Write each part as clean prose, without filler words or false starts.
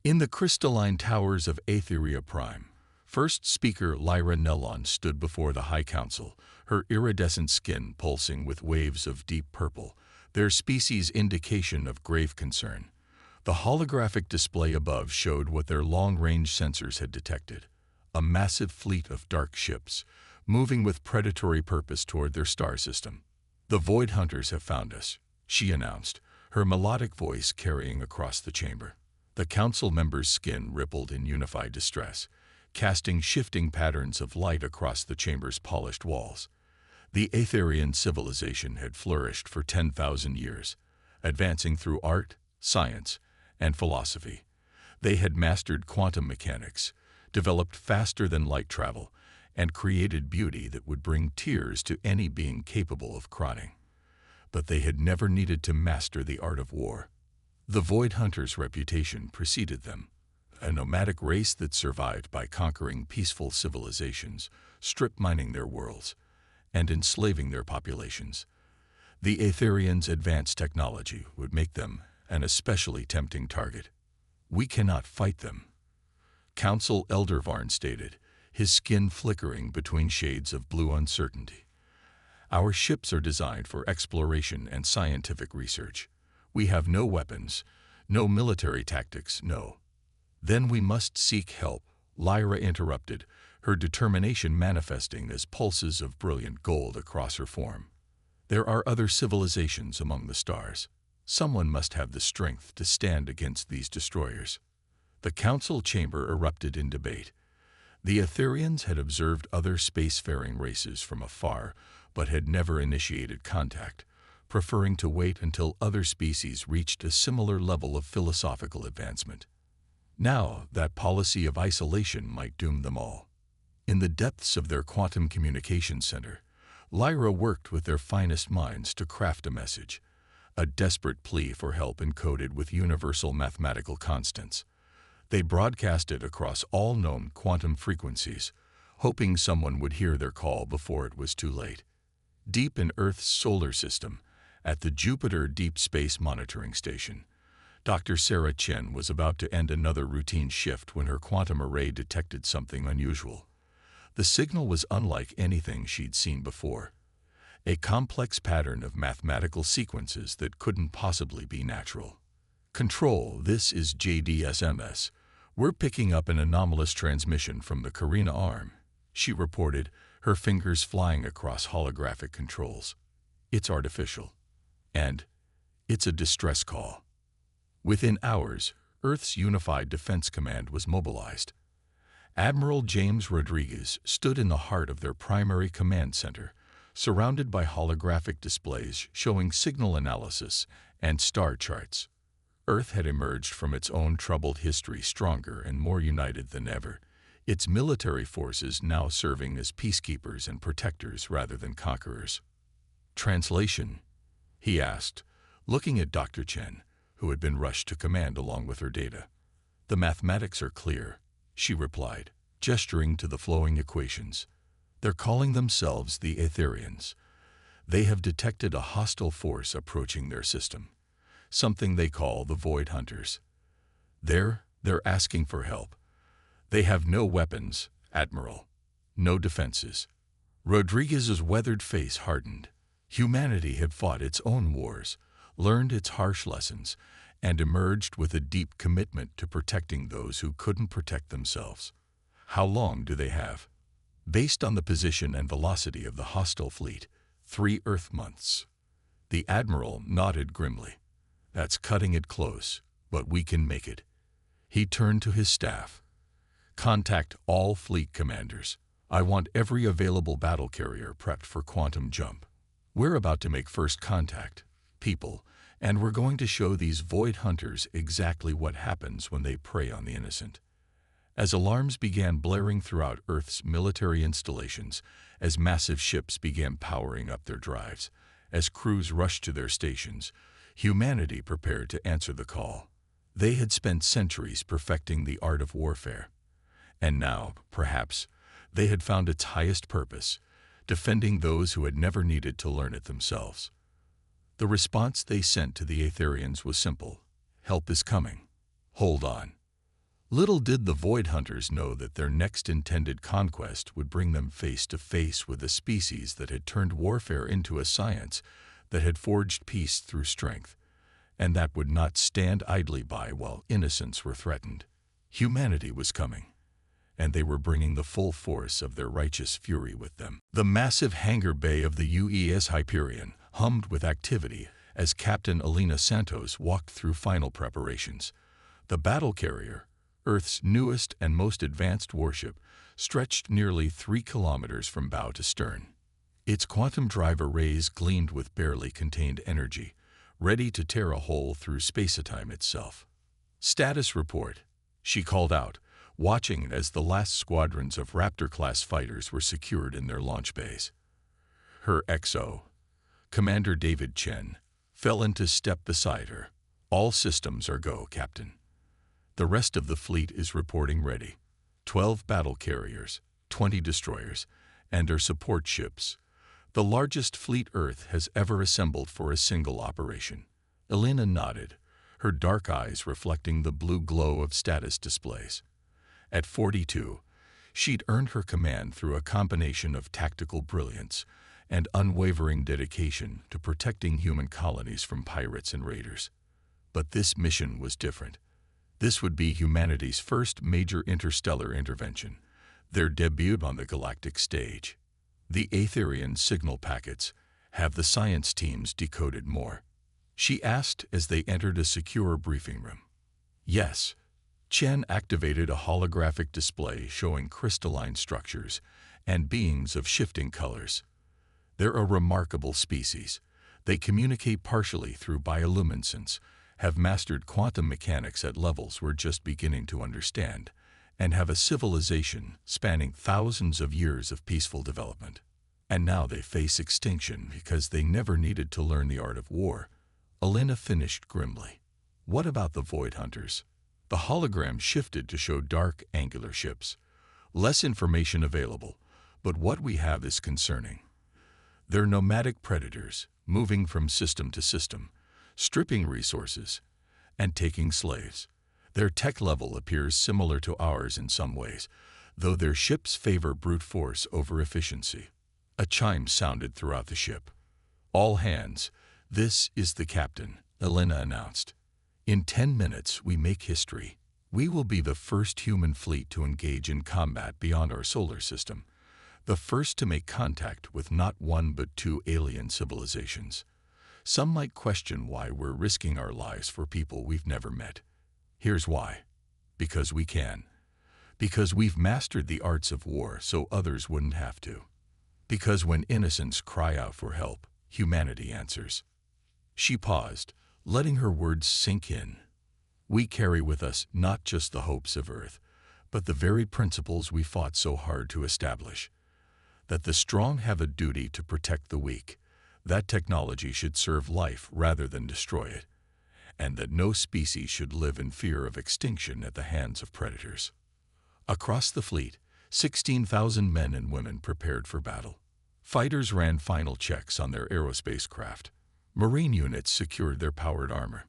In the crystalline towers of Aetheria Prime, first speaker Lyra Nellon stood before the High Council, her iridescent skin pulsing with waves of deep purple, their species' indication of grave concern. The holographic display above showed what their long-range sensors had detected: a massive fleet of dark ships, moving with predatory purpose toward their star system. "The Void Hunters have found us," she announced, her melodic voice carrying across the chamber. The council members' skin rippled in unified distress, casting shifting patterns of light across the chamber's polished walls. The Aetherian civilization had flourished for 10,000 years, advancing through art, science, and philosophy. They had mastered quantum mechanics, developed faster than light travel, and created beauty that would bring tears to any being capable of crying. But they had never needed to master the art of war. The Void Hunters' reputation preceded them, a nomadic race that survived by conquering peaceful civilizations, strip mining their worlds, and enslaving their populations. The Aetherians' advanced technology would make them an especially tempting target. "We cannot fight them," Council Elder Varn stated, his skin flickering between shades of blue uncertainty. "Our ships are designed for exploration and scientific research. We have no weapons, no military tactics, no." "Then we must seek help," Lyra interrupted, her determination manifesting as pulses of brilliant gold across her form. "There are other civilizations among the stars. Someone must have the strength to stand against these destroyers." The council chamber erupted in debate. The Aetherians had observed other spacefaring races from afar, but had never initiated contact, preferring to wait until other species reached a similar level of philosophical advancement. Now, that policy of isolation might doom them all. In the depths of their quantum communication center, Lyra worked with their finest minds to craft a message, a desperate plea for help encoded with universal mathematical constants. They broadcast it across all known quantum frequencies, hoping someone would hear their call before it was too late. Deep in Earth's solar system, at the Jupiter Deep Space Monitoring Station, Dr. Sarah Chen was about to end another routine shift when her quantum array detected something unusual. The signal was unlike anything she'd seen before, a complex pattern of mathematical sequences that couldn't possibly be natural. "Control, this is JDSMS. We're picking up an anomalous transmission from the Carina arm," she reported, her fingers flying across holographic controls. "It's artificial. And it's a distress call." Within hours, Earth's Unified Defense Command was mobilized. Admiral James Rodriguez stood in the heart of their primary command center, surrounded by holographic displays showing signal analysis and star charts. Earth had emerged from its own troubled history stronger and more united than ever, its military forces now serving as peacekeepers and protectors rather than conquerors. "Translation?" he asked, looking at Dr. Chen, who had been rushed to command along with her data. "The mathematics are clear," she replied, gesturing to the flowing equations. "They're calling themselves the Aetherians. They have detected a hostile force approaching their system, something they call the Void Hunters. They're asking for help. They have no weapons, Admiral, no defenses." Rodriguez's weathered face hardened. Humanity had fought its own wars, learned its harsh lessons, and emerged with a deep commitment to protecting those who couldn't protect themselves. "How long do they have?" "Based on the position and velocity of the hostile fleet, 3 Earth months." The Admiral nodded grimly. "That's cutting it close, but we can make it." He turned to his staff. "Contact all fleet commanders. I want every available battle carrier prepped for quantum jump. We're about to make first contact, people, and we're going to show these Void Hunters exactly what happens when they prey on the innocent." As alarms began blaring throughout Earth's military installations, as massive ships began powering up their drives, as crews rushed to their stations, humanity prepared to answer the call. They had spent centuries perfecting the art of warfare. And now, perhaps, they had found its highest purpose, defending those who had never needed to learn it themselves. The response they sent to the Aetherians was simple: "Help is coming. Hold on." Little did the Void Hunters know that their next intended conquest would bring them face to face with a species that had turned warfare into a science, that had forged peace through strength, and that would not stand idly by while innocents were threatened. Humanity was coming, and they were bringing the full force of their righteous fury with them. The massive hangar bay of the UES Hyperion hummed with activity as Captain Elena Santos walked through final preparations. The battle carrier, Earth's newest and most advanced warship, stretched nearly 3 kilometers from bow to stern. Its quantum drive arrays gleamed with barely contained energy, ready to tear a hole through space-time itself. "Status report," she called out, watching as the last squadrons of Raptor-class fighters were secured in their launch bays. Her XO, Commander David Chen, fell into step beside her. "All systems are go, Captain. The rest of the fleet is reporting ready. 12 battle carriers, 20 destroyers, and our support ships. The largest fleet Earth has ever assembled for a single operation." Elena nodded, her dark eyes reflecting the blue glow of status displays. At 42, she'd earned her command through a combination of tactical brilliance and unwavering dedication to protecting human colonies from pirates and raiders. But this mission was different. This would be humanity's first major interstellar intervention, their debut on the galactic stage. The Aetherian signal packets. Have the science teams decoded more? She asked as they entered a secure briefing room. Yes. Chen activated a holographic display showing crystalline structures and beings of shifting colors. They're a remarkable species. They communicate partially through bioluminescence, have mastered quantum mechanics at levels we're just beginning to understand, and have a civilization spanning thousands of years of peaceful development. And now they face extinction because they never needed to learn the art of war. Elena finished grimly. What about the Void Hunters? The hologram shifted to show dark, angular ships. Less information available, but what we have is concerning. They're nomadic predators, moving from system to system, stripping resources, and taking slaves. Their tech level appears similar to ours in some ways, though their ships favor brute force over efficiency. A chime sounded throughout the ship. "All hands, this is the captain," Elena announced. "In 10 minutes we make history. We will be the first human fleet to engage in combat beyond our solar system, the first to make contact with not one but 2 alien civilizations. Some might question why we're risking our lives for people we've never met. Here's why. Because we can. Because we've mastered the arts of war so others wouldn't have to. Because when innocents cry out for help, humanity answers." She paused, letting her words sink in. "We carry with us not just the hopes of Earth, but the very principles we fought so hard to establish. That the strong have a duty to protect the weak, that technology should serve life rather than destroy it, and that no species should live in fear of extinction at the hands of predators." Across the fleet, 16,000 men and women prepared for battle. Fighters ran final checks on their aerospace craft. Marine units secured their powered armor.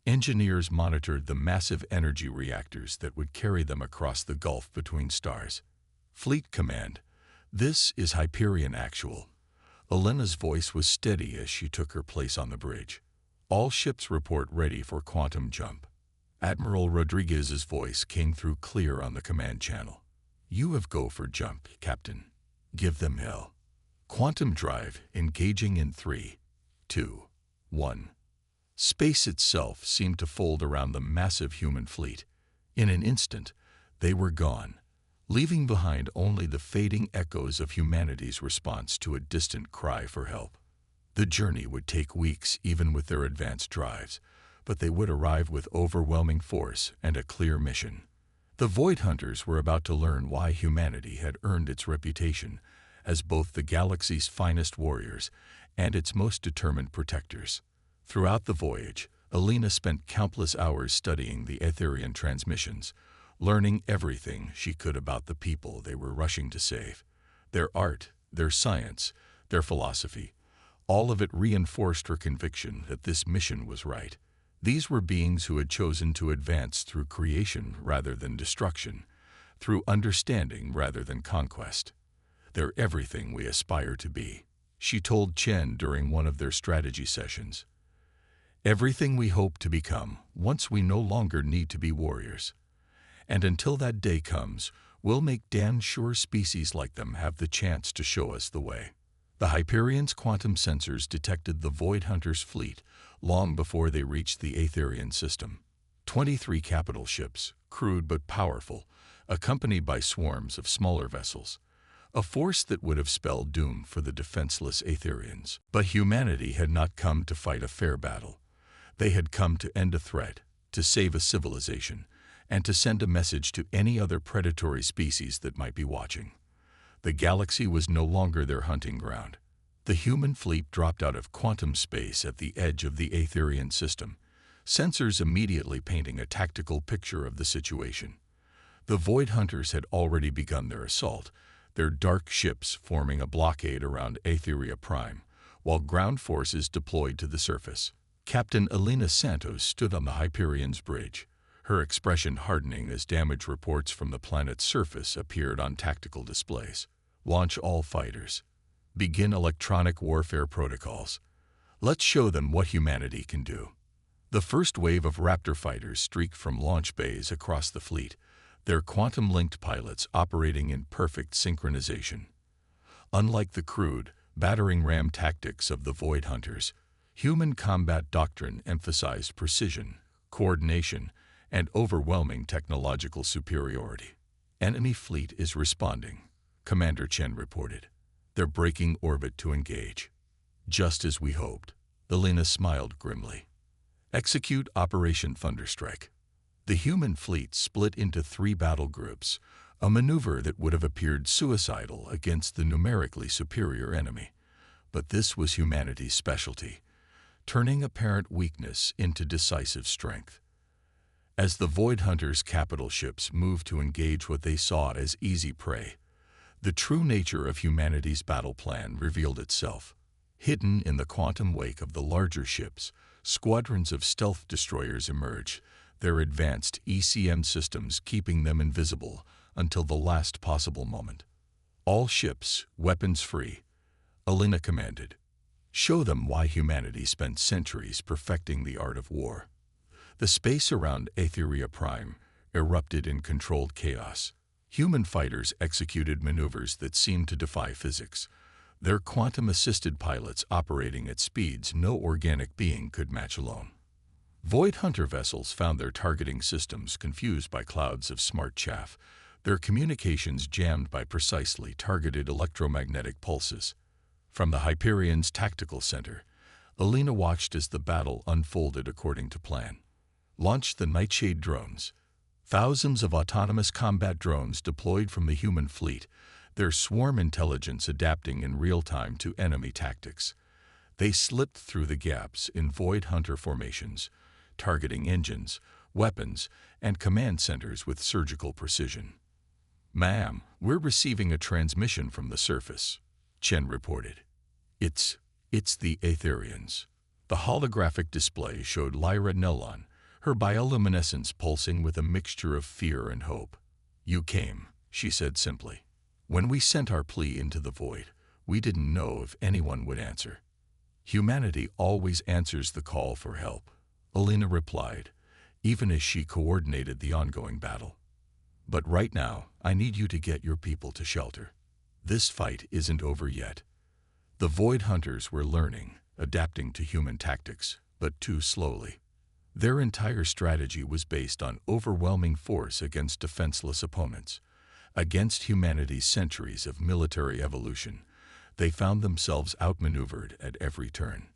Engineers monitored the massive energy reactors that would carry them across the gulf between stars. "Fleet Command, this is Hyperion Actual." Elena's voice was steady as she took her place on the bridge. "All ships report ready for quantum jump." Admiral Rodriguez's voice came through clear on the command channel. "You have go for jump, Captain. Give them hell. Quantum drive engaging in 3, 2, 1. Space itself seemed to fold around the massive human fleet. In an instant, they were gone, leaving behind only the fading echoes of humanity's response to a distant cry for help. The journey would take weeks even with their advanced drives, but they would arrive with overwhelming force and a clear mission. The Void Hunters were about to learn why humanity had earned its reputation as both the galaxy's finest warriors and its most determined protectors. Throughout the voyage, Elena spent countless hours studying the Aetherian transmissions, learning everything she could about the people they were rushing to save. Their art, their science, their philosophy, all of it reinforced her conviction that this mission was right. These were beings who had chosen to advance through creation rather than destruction, through understanding rather than conquest. They're everything we aspire to be, she told Chen during one of their strategy sessions. Everything we hope to become once we no longer need to be warriors. And until that day comes, we'll make damn sure species like them have the chance to show us the way. The Hyperion's quantum sensors detected the Void Hunters' fleet long before they reached the Aetherian system. 23 capital ships, crude but powerful, accompanied by swarms of smaller vessels. A force that would have spelled doom for the defenseless Aetherians. But humanity had not come to fight a fair battle. They had come to end a threat, to save a civilization, and to send a message to any other predatory species that might be watching. The galaxy was no longer their hunting ground. The human fleet dropped out of quantum space at the edge of the Aetherian system, sensors immediately painting a tactical picture of the situation. The Void Hunters had already begun their assault, their dark ships forming a blockade around Aetheria Prime, while ground forces deployed to the surface. Captain Elena Santos stood on the Hyperion's bridge, her expression hardening as damage reports from the planet's surface appeared on tactical displays. Launch all fighters. Begin electronic warfare protocols. Let's show them what humanity can do. The first wave of Raptor fighters streaked from launch bays across the fleet, their quantum-linked pilots operating in perfect synchronization. Unlike the crude, battering ram tactics of the Void Hunters, human combat doctrine emphasized precision, coordination, and overwhelming technological superiority. Enemy fleet is responding, Commander Chen reported. They're breaking orbit to engage. Just as we hoped. Elena smiled grimly. Execute Operation Thunderstrike. The human fleet split into 3 battle groups, a maneuver that would have appeared suicidal against the numerically superior enemy. But this was humanity's specialty, turning apparent weakness into decisive strength. As the Void Hunters' capital ships moved to engage what they saw as easy prey, the true nature of humanity's battle plan revealed itself. Hidden in the quantum wake of the larger ships, squadrons of stealth destroyers emerged, their advanced ECM systems keeping them invisible until the last possible moment. All ships, weapons free, Elena commanded. Show them why humanity spent centuries perfecting the art of war. The space around Aetheria Prime erupted in controlled chaos. Human fighters executed maneuvers that seemed to defy physics, their quantum-assisted pilots operating at speeds no organic being could match alone. Void Hunter vessels found their targeting systems confused by clouds of smart chaff, their communications jammed by precisely targeted electromagnetic pulses. From the Hyperion's tactical center, Elena watched as the battle unfolded according to plan. Launch the Nightshade drones. Thousands of autonomous combat drones deployed from the human fleet, their swarm intelligence adapting in real time to enemy tactics. They slipped through the gaps in Void Hunter formations, targeting engines, weapons, and command centers with surgical precision. "Ma'am, we're receiving a transmission from the surface," Chen reported. It's the Aetherians." The holographic display showed Lyra Nelon, her bioluminescence pulsing with a mixture of fear and hope. "You came," she said simply. "When we sent our plea into the void, we didn't know if anyone would answer." "Humanity always answers the call for help," Elena replied, even as she coordinated the ongoing battle. "But right now, I need you to get your people to shelter. This fight isn't over yet." The Void Hunters were learning, adapting to human tactics, but too slowly. Their entire strategy was based on overwhelming force against defenseless opponents. Against humanity's centuries of military evolution, they found themselves outmaneuvered at every turn.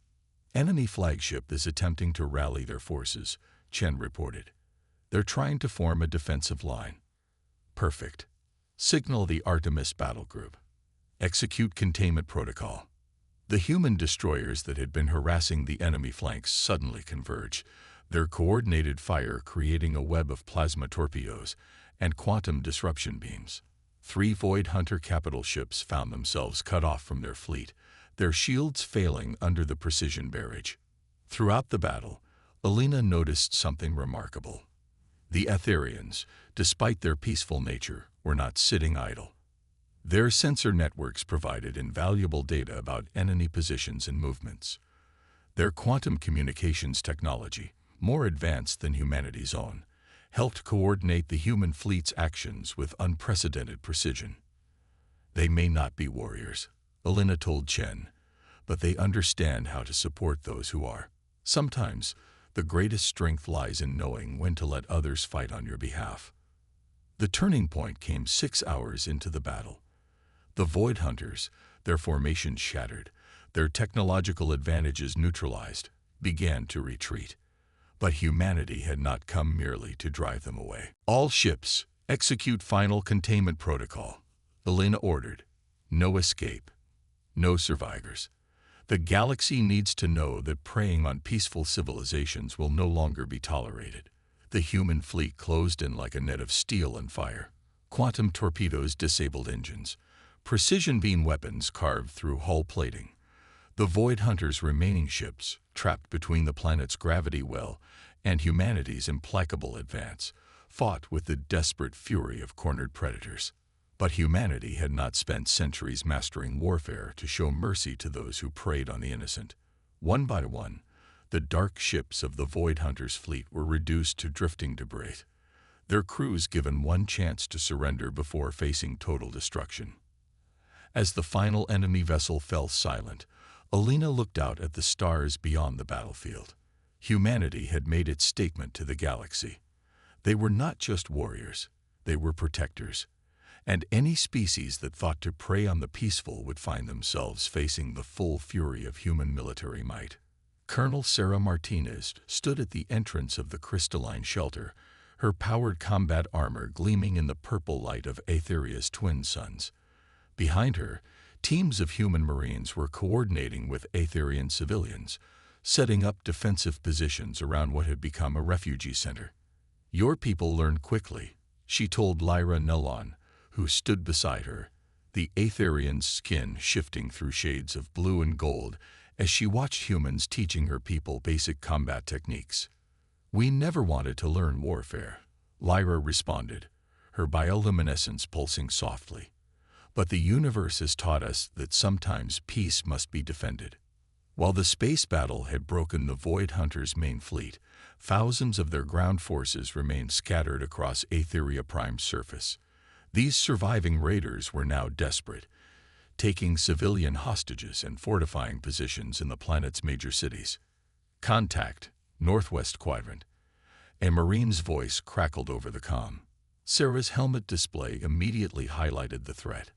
"Enemy flagship is attempting to rally their forces," Chen reported. "They're trying to form a defensive line." "Perfect. Signal the Artemis battle group. Execute containment protocol." The human destroyers that had been harassing the enemy flanks suddenly converged, their coordinated fire creating a web of plasma torpedoes and quantum disruption beams. 3 Void Hunter capital ships found themselves cut off from their fleet, their shields failing under the precision barrage. Throughout the battle, Alina noticed something remarkable. The Etherians, despite their peaceful nature, were not sitting idle. Their sensor networks provided invaluable data about enemy positions and movements. Their quantum communications technology, more advanced than humanity's own, helped coordinate the human fleet's actions with unprecedented precision. They may not be warriors, Alina told Chen, but they understand how to support those who are. Sometimes, the greatest strength lies in knowing when to let others fight on your behalf. The turning point came 6 hours into the battle. The Void Hunters, their formations shattered, their technological advantages neutralized, began to retreat. But humanity had not come merely to drive them away. All ships, execute final containment protocol, Alina ordered. No escape. No survivors. The galaxy needs to know that preying on peaceful civilizations will no longer be tolerated. The human fleet closed in like a net of steel and fire. Quantum torpedoes disabled engines. Precision beam weapons carved through hull plating. The Void Hunters' remaining ships, trapped between the planet's gravity well and humanity's implacable advance, fought with the desperate fury of cornered predators. But humanity had not spent centuries mastering warfare to show mercy to those who preyed on the innocent. One by one, the dark ships of the Void Hunters' fleet were reduced to drifting debris, their crews given one chance to surrender before facing total destruction. As the final enemy vessel fell silent, Alina looked out at the stars beyond the battlefield. Humanity had made its statement to the galaxy. They were not just warriors, they were protectors. And any species that thought to prey on the peaceful would find themselves facing the full fury of human military might. Colonel Sarah Martinez stood at the entrance of the crystalline shelter, her powered combat armor gleaming in the purple light of Aetheria's twin suns. Behind her, teams of human Marines were coordinating with Aetherian civilians, setting up defensive positions around what had become a refugee center. "Your people learned quickly," she told Lyra Nelon, who stood beside her, the Aetherian's skin shifting through shades of blue and gold as she watched humans teaching her people basic combat techniques. "We never wanted to learn warfare," Lyra responded, her bioluminescence pulsing softly. "But the universe has taught us that sometimes peace must be defended." While the space battle had broken the Void Hunters' main fleet, thousands of their ground forces remained scattered across Aetheria Prime's surface. These surviving raiders were now desperate, taking civilian hostages and fortifying positions in the planet's major cities. "Contact, Northwest Quadrant." A Marine's voice crackled over the comm. Sarah's helmet display immediately highlighted the threat.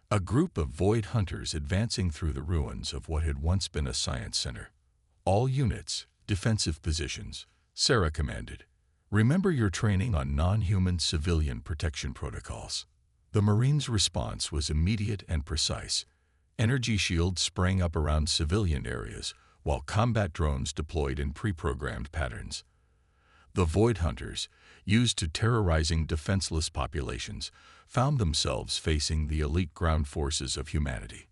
A group of Void Hunters advancing through the ruins of what had once been a science center. "All units, defensive positions," Sarah commanded. "Remember your training on non-human civilian protection protocols." The Marines' response was immediate and precise. Energy shields sprang up around civilian areas, while combat drones deployed in pre-programmed patterns. The Void Hunters, used to terrorizing defenseless populations, found themselves facing the elite ground forces of humanity.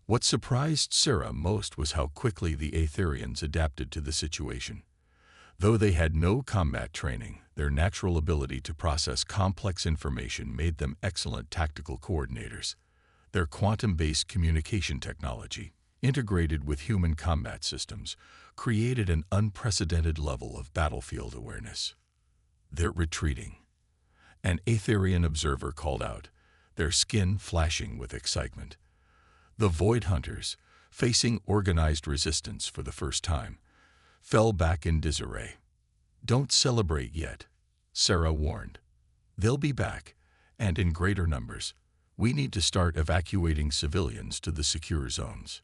What surprised Sarah most was how quickly the Aetherians adapted to the situation. Though they had no combat training, their natural ability to process complex information made them excellent tactical coordinators. Their quantum-based communication technology, integrated with human combat systems, created an unprecedented level of battlefield awareness. "They're retreating," an Aetherian observer called out, their skin flashing with excitement. The Void Hunters, facing organized resistance for the first time, fell back in disarray. "Don't celebrate yet," Sarah warned. "They'll be back, and in greater numbers. We need to start evacuating civilians to the secure zones."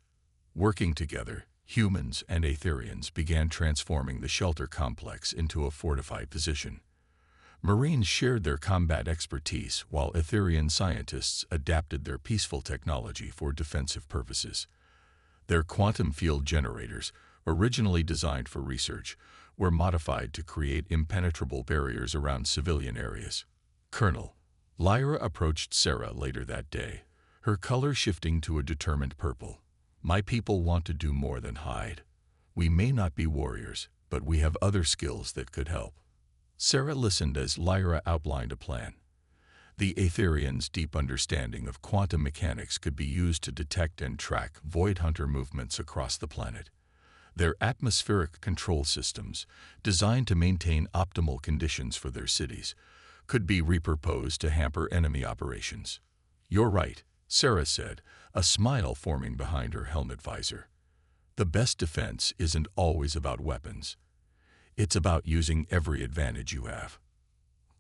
Working together, humans and Aetherians began transforming the shelter complex into a fortified position. Marines shared their combat expertise while Aetherian scientists adapted their peaceful technology for defensive purposes. Their quantum field generators, originally designed for research, were modified to create impenetrable barriers around civilian areas. "Colonel," Lyra approached Sarah later that day, her color shifting to a determined purple. "My people want to do more than hide. We may not be warriors, but we have other skills that could help. Sarah listened as Lyra outlined a plan. The Aetherians' deep understanding of quantum mechanics could be used to detect and track Void Hunter movements across the planet. Their atmospheric control systems, designed to maintain optimal conditions for their cities, could be repurposed to hamper enemy operations. "You're right," Sarah said, a smile forming behind her helmet visor. "The best defense isn't always about weapons. It's about using every advantage you have."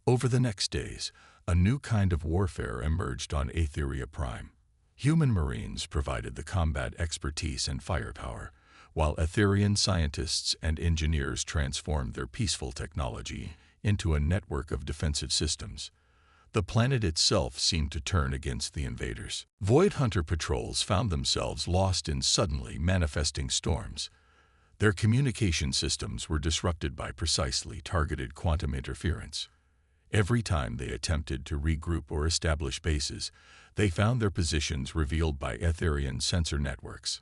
Over the next days, a new kind of warfare emerged on Aetheria Prime. Human Marines provided the combat expertise and firepower, while Aetherian scientists and engineers transformed their peaceful technology into a network of defensive systems. The planet itself seemed to turn against the invaders. Void Hunter patrols found themselves lost in suddenly manifesting storms. Their communication systems were disrupted by precisely targeted quantum interference. Every time they attempted to regroup or establish bases, they found their positions revealed by Aetherian sensor networks.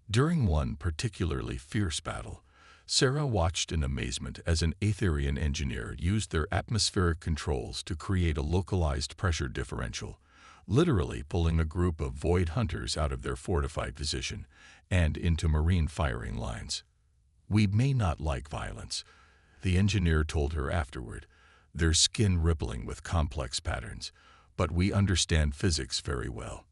During one particularly fierce battle, Sarah watched in amazement as an Aetherian engineer used their atmospheric controls to create a localized pressure differential, literally pulling a group of Void Hunters out of their fortified position and into Marine firing lines. "We may not like violence," the engineer told her afterward, their skin rippling with complex patterns, "but we understand physics very well."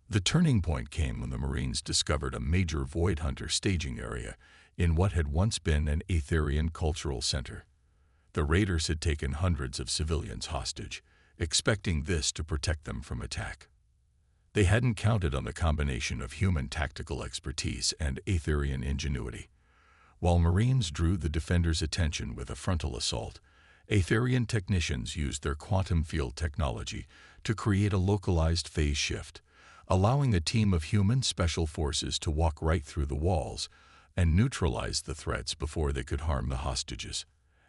The turning point came when the Marines discovered a major Void Hunter staging area in what had once been an Aetherian cultural center. The raiders had taken hundreds of civilians hostage, expecting this to protect them from attack. They hadn't counted on the combination of human tactical expertise and Aetherian ingenuity. While Marines drew the defenders' attention with a frontal assault, Aetherian technicians used their quantum field technology to create a localized phase shift, allowing a team of human special forces to walk right through the walls and neutralize the threats before they could harm the hostages.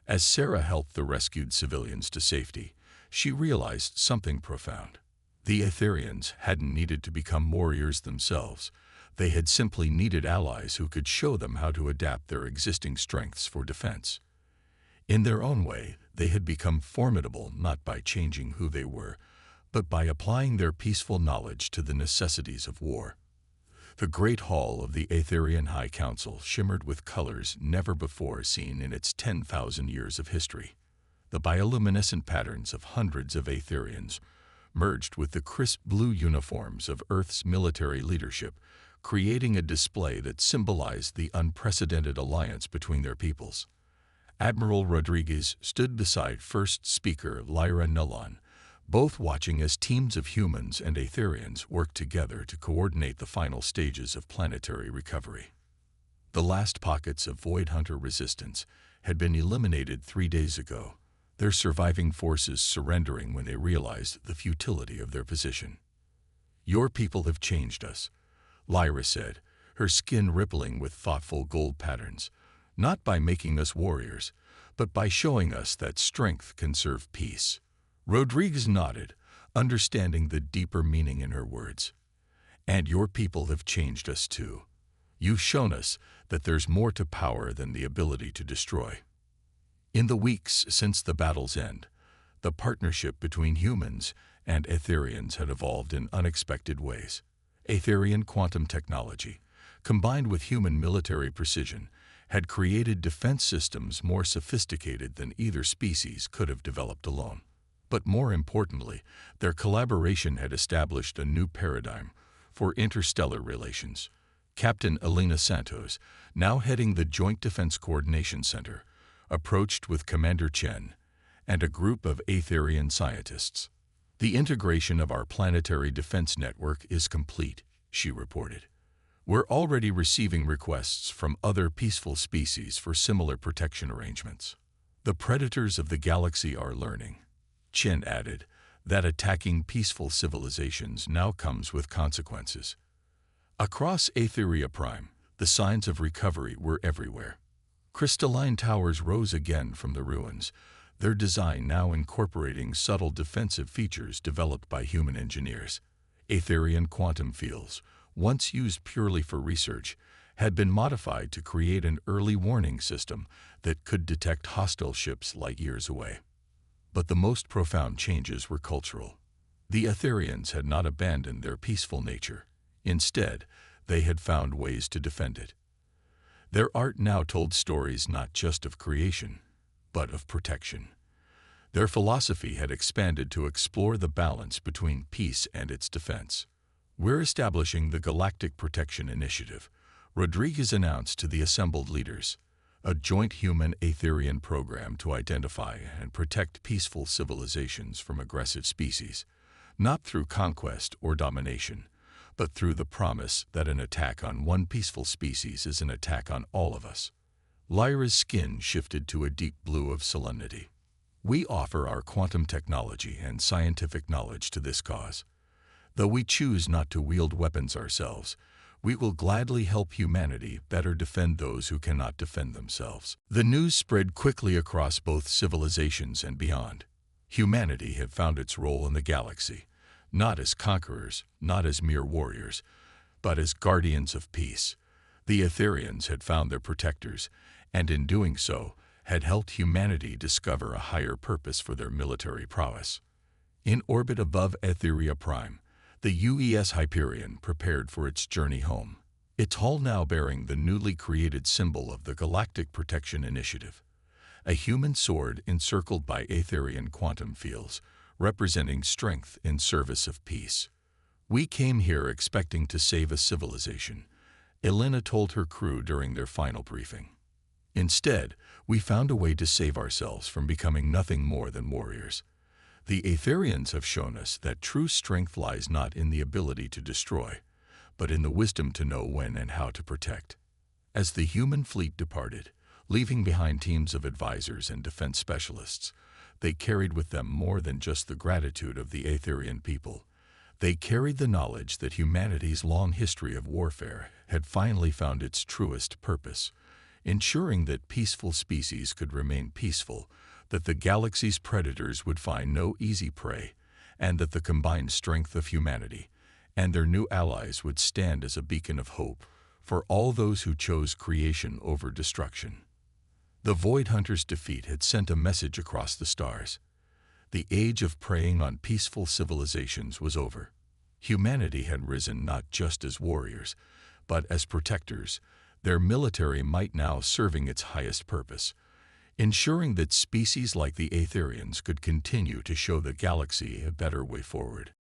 As Sarah helped the rescued civilians to safety, she realized something profound. The Aetherians hadn't needed to become warriors themselves. They had simply needed allies who could show them how to adapt their existing strengths for defense. In their own way, they had become formidable not by changing who they were, but by applying their peaceful knowledge to the necessities of war. The great hall of the Aetherian High Council shimmered with colors never before seen in its 10,000 years of history. The bioluminescent patterns of hundreds of Aetherians merged with the crisp blue uniforms of Earth's military leadership, creating a display that symbolized the unprecedented alliance between their peoples. Admiral Rodriguez stood beside First Speaker Lyra Nelon, both watching as teams of humans and Aetherians worked together to coordinate the final stages of planetary recovery. The last pockets of Void Hunter resistance had been eliminated 3 days ago, their surviving forces surrendering when they realized the futility of their position. "Your people have changed us," Lyra said, her skin rippling with thoughtful gold patterns, "not by making us warriors, but by showing us that strength can serve peace." Rodriguez nodded, understanding the deeper meaning in her words. "And your people have changed us too. You've shown us that there's more to power than the ability to destroy." In the weeks since the battle's end, the partnership between humans and Aetherians had evolved in unexpected ways. Aetherian quantum technology, combined with human military precision, had created defense systems more sophisticated than either species could have developed alone. But more importantly, their collaboration had established a new paradigm for interstellar relations. Captain Elena Santos, now heading the Joint Defense Coordination Center, approached with Commander Chen and a group of Aetherian scientists. "The integration of our planetary defense network is complete," she reported. "We're already receiving requests from other peaceful species for similar protection arrangements. The predators of the galaxy are learning," Chen added, "that attacking peaceful civilizations now comes with consequences." Across Aetheria Prime, the signs of recovery were everywhere. Crystalline towers rose again from the ruins, their design now incorporating subtle defensive features developed by human engineers. Aetherian quantum fields, once used purely for research, had been modified to create an early warning system that could detect hostile ships light years away. But the most profound changes were cultural. The Etherians had not abandoned their peaceful nature. Instead, they had found ways to defend it. Their art now told stories not just of creation, but of protection. Their philosophy had expanded to explore the balance between peace and its defense. "We're establishing the Galactic Protection Initiative," Rodriguez announced to the assembled leaders, "a joint human-Etherian program to identify and protect peaceful civilizations from aggressive species, not through conquest or domination, but through the promise that an attack on one peaceful species is an attack on all of us." Lyra's skin shifted to a deep blue of solemnity. "We offer our quantum technology and scientific knowledge to this cause. Though we choose not to wield weapons ourselves, we will gladly help humanity better defend those who cannot defend themselves." The news spread quickly across both civilizations and beyond. Humanity had found its role in the galaxy, not as conquerors, not as mere warriors, but as guardians of peace. The Etherians had found their protectors, and in doing so, had helped humanity discover a higher purpose for their military prowess. In orbit above Etheria Prime, the UES Hyperion prepared for its journey home, its hull now bearing the newly created symbol of the Galactic Protection Initiative, a human sword encircled by Etherian quantum fields, representing strength in service of peace. "We came here expecting to save a civilization," Elena told her crew during their final briefing. "Instead, we found a way to save ourselves from becoming nothing more than warriors. The Etherians have shown us that true strength lies not in the ability to destroy, but in the wisdom to know when and how to protect." As the human fleet departed, leaving behind teams of advisors and defense specialists, they carried with them more than just the gratitude of the Etherian people. They carried the knowledge that humanity's long history of warfare had finally found its truest purpose, ensuring that peaceful species could remain peaceful, that the galaxy's predators would find no easy prey, and that the combined strength of humanity and their new allies would stand as a beacon of hope for all those who chose creation over destruction. The Void Hunter's defeat had sent a message across the stars. The age of preying on peaceful civilizations was over. Humanity had risen not just as warriors, but as protectors, their military might now serving its highest purpose, ensuring that species like the Etherians could continue to show the galaxy a better way forward.